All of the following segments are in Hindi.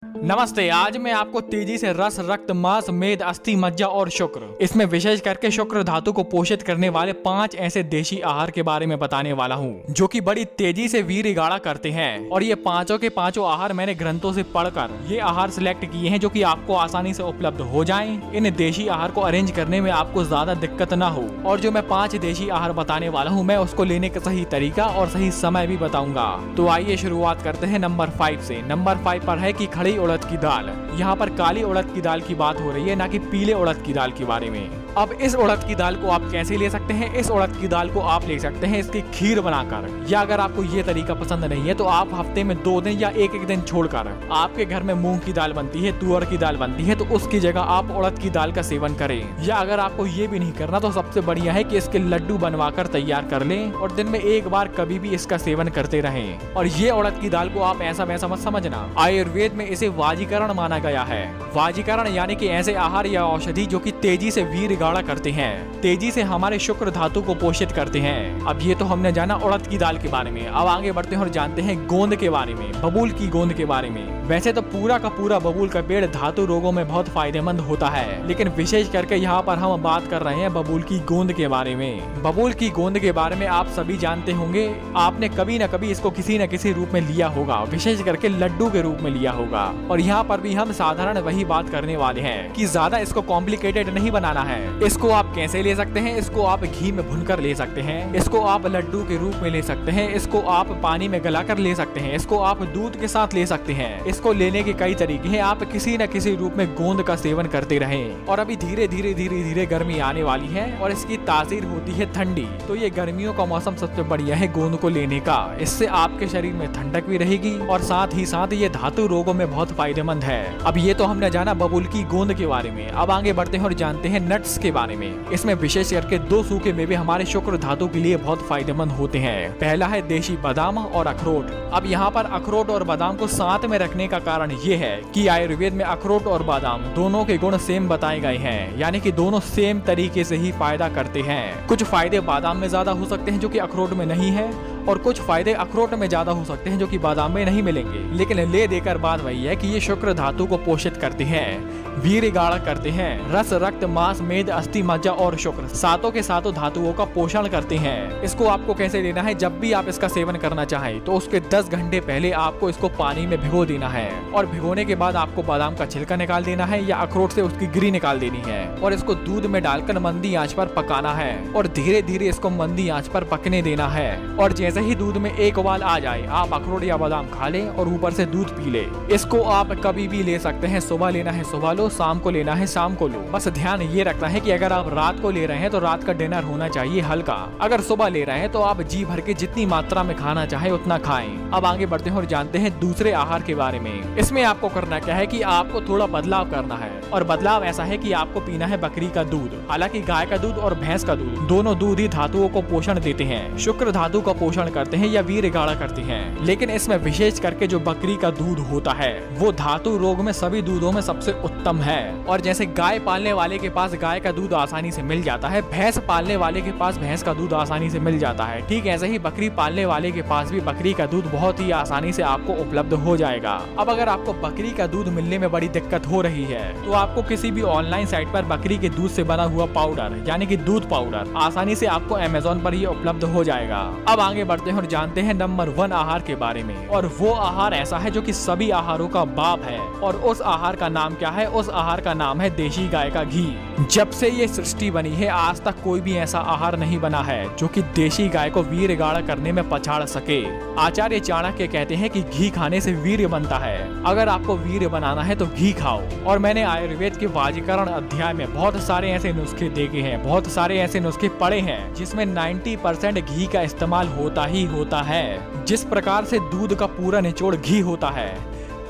नमस्ते। आज मैं आपको तेजी से रस, रक्त, मांस, मेद, अस्थि, मज्जा और शुक्र, इसमें विशेष करके शुक्र धातु को पोषित करने वाले 5 ऐसे देशी आहार के बारे में बताने वाला हूँ जो कि बड़ी तेजी से वीर्य गाढ़ा करते हैं। और ये पांचों के पांचों आहार मैंने ग्रंथों से पढ़कर ये आहार सिलेक्ट किए हैं जो कि आपको आसानी से उपलब्ध हो जाएं। इन देशी आहार को अरेंज करने में आपको ज्यादा दिक्कत ना हो। और जो मैं 5 देशी आहार बताने वाला हूँ मैं उसको लेने का सही तरीका और सही समय भी बताऊंगा। तो आइए शुरुआत करते हैं नंबर 5 से। नंबर 5 पर है कि खड़ी उड़द की दाल। यहाँ पर काली उड़द की दाल की बात हो रही है, ना कि पीले उड़द की दाल के बारे में। अब इस उड़द की दाल को आप कैसे ले सकते हैं? इस उड़द की दाल को आप ले सकते हैं इसकी खीर बनाकर, या अगर आपको ये तरीका पसंद नहीं है तो आप हफ्ते में 2 दिन या एक दिन छोड़कर, आपके घर में मूंग की दाल बनती है, तुअर की दाल बनती है, तो उसकी जगह आप उड़द की दाल का सेवन करें। या अगर आपको ये भी नहीं करना तो सबसे बढ़िया है कि इसके लड्डू बनवाकर तैयार कर लें और दिन में एक बार कभी भी इसका सेवन करते रहें। और ये उड़द की दाल को आप ऐसा वैसा मत समझना, आयुर्वेद में इसे वाजीकरण माना गया है। वाजीकरण यानी कि ऐसे आहार या औषधि जो कि तेजी से वीर्य गाढ़ा करते हैं, तेजी से हमारे शुक्र धातु को पोषित करते हैं। अब ये तो हमने जाना उड़द की दाल के बारे में। अब आगे बढ़ते हैं और जानते हैं गोंद के बारे में, बबूल की गोंद के बारे में। वैसे तो पूरा का पूरा बबूल का पेड़ धातु रोगों में बहुत फायदेमंद होता है, लेकिन विशेष करके यहाँ पर हम बात कर रहे हैं बबूल की गोंद के बारे में। बबूल की गोंद के बारे में आप सभी जानते होंगे, आपने कभी न कभी इसको किसी न किसी रूप में लिया होगा, विशेष करके लड्डू के रूप में लिया होगा। और यहाँ पर भी हम साधारण वही बात करने वाले हैं कि ज्यादा इसको कॉम्प्लिकेटेड नहीं बनाना है। इसको आप कैसे ले सकते हैं? इसको आप घी में भुनकर ले सकते हैं, इसको आप लड्डू के रूप में ले सकते हैं, इसको आप पानी में गलाकर ले सकते हैं, इसको आप दूध के साथ ले सकते हैं। इसको लेने के कई तरीके हैं, आप किसी न किसी रूप में गोंद का सेवन करते रहें। और अभी धीरे धीरे गर्मी आने वाली है और इसकी तासीर होती है ठंडी, तो ये गर्मियों का मौसम सबसे बढ़िया है गोंद को लेने का। इससे आपके शरीर में ठंडक भी रहेगी और साथ ही साथ ये धातु रोगों में बहुत फायदेमंद है। अब ये तो हमने जाना बबूल की गोंद के बारे में। अब आगे बढ़ते हैं और जानते हैं नट्स के बारे में। इसमें विशेष करके 2 सूखे मेवे हमारे शुक्र धातु के लिए बहुत फायदेमंद होते हैं। पहला है देशी बादाम और अखरोट। अब यहाँ पर अखरोट और बादाम को साथ में रखने का कारण ये है कि आयुर्वेद में अखरोट और बादाम दोनों के गुण सेम बताए गए हैं, यानी कि दोनों सेम तरीके से ही फायदा करते हैं। कुछ फायदे बादाम में ज्यादा हो सकते हैं जो कि अखरोट में नहीं है, और कुछ फायदे अखरोट में ज्यादा हो सकते हैं जो कि बादाम में नहीं मिलेंगे। लेकिन ले देकर बात वही है कि ये शुक्र धातु को पोषित करते हैं, वीर्य गाढ़ा करते हैं, रस, रक्त, मांस, मेद, अस्थि, मज्जा और शुक्र सातों के सातों धातुओं का पोषण करते हैं। इसको आपको कैसे लेना है? जब भी आप इसका सेवन करना चाहें तो उसके 10 घंटे पहले आपको इसको पानी में भिगो देना है, और भिगोने के बाद आपको बादाम का छिलका निकाल देना है या अखरोट से उसकी गिरी निकाल देनी है, और इसको दूध में डालकर मंदी आंच पर पकाना है और धीरे धीरे इसको मंदी आंच पर पकने देना है। और जैसे ही दूध में एक उबाल आ जाए आप अखरोट या बादाम खा लें और ऊपर से दूध पी ले। इसको आप कभी भी ले सकते हैं, सुबह लेना है सुबह लो, शाम को लेना है शाम को लो। बस ध्यान ये रखना है कि अगर आप रात को ले रहे हैं तो रात का डिनर होना चाहिए हल्का। अगर सुबह ले रहे हैं तो आप जी भर के जितनी मात्रा में खाना चाहे उतना खाएं। अब आगे बढ़ते हैं और जानते हैं दूसरे आहार के बारे में। इसमें आपको करना क्या है कि आपको थोड़ा बदलाव करना है, और बदलाव ऐसा है कि आपको पीना है बकरी का दूध। हालांकि गाय का दूध और भैंस का दूध दोनों दूध ही धातुओं को पोषण देते हैं, शुक्र धातु का पोषण करते हैं या वीर्य गाढ़ा करते हैं। लेकिन इसमें विशेष करके जो बकरी का दूध होता है वो धातु रोग में सभी दूधों में सबसे उत्तम है। और जैसे गाय पालने वाले के पास गाय का दूध आसानी से मिल जाता है, भैंस पालने वाले के पास भैंस का दूध आसानी से मिल जाता है, ठीक ऐसे ही बकरी पालने वाले के पास भी बकरी का दूध बहुत ही आसानी से आपको उपलब्ध हो जाएगा। अब अगर आपको बकरी का दूध मिलने में बड़ी दिक्कत हो रही है तो आपको किसी भी ऑनलाइन साइट पर बकरी के दूध से बना हुआ पाउडर यानी कि दूध पाउडर आसानी से आपको अमेज़न पर ही उपलब्ध हो जाएगा। अब आगे बढ़ते हैं और जानते हैं नंबर 1 आहार के बारे में। और वो आहार ऐसा है जो कि सभी आहारों का बाप है, और उस आहार का नाम क्या है? उस आहार का नाम है देशी गाय का घी। जब से ये सृष्टि बनी है आज तक कोई भी ऐसा आहार नहीं बना है जो कि देशी गाय को वीर्य गाढ़ा करने में पछाड़ सके। आचार्य चाणक्य कहते हैं कि घी खाने से वीर्य बनता है। अगर आपको वीर्य बनाना है तो घी खाओ। और मैंने आयुर्वेद के वाजीकरण अध्याय में बहुत सारे ऐसे नुस्खे देखे हैं, बहुत सारे ऐसे नुस्खे पढ़े हैं जिसमें 90% घी का इस्तेमाल होता ही होता है। जिस प्रकार से दूध का पूरा निचोड़ घी होता है,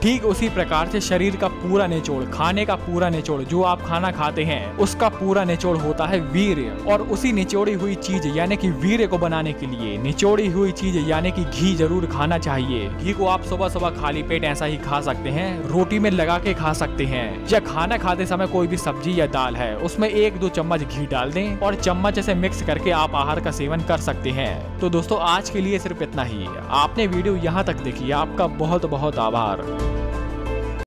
ठीक उसी प्रकार से शरीर का पूरा निचोड़, खाने का पूरा निचोड़, जो आप खाना खाते हैं उसका पूरा निचोड़ होता है वीर्य। और उसी निचोड़ी हुई चीज यानी कि वीर्य को बनाने के लिए निचोड़ी हुई चीज यानी कि घी जरूर खाना चाहिए। घी को आप सुबह सुबह खाली पेट ऐसा ही खा सकते हैं, रोटी में लगा के खा सकते हैं, या खाना खाते समय कोई भी सब्जी या दाल है उसमें 1-2 चम्मच घी डाल दें और चम्मच से मिक्स करके आप आहार का सेवन कर सकते हैं। तो दोस्तों आज के लिए सिर्फ इतना ही। आपने वीडियो यहाँ तक देखी, आपका बहुत बहुत आभार।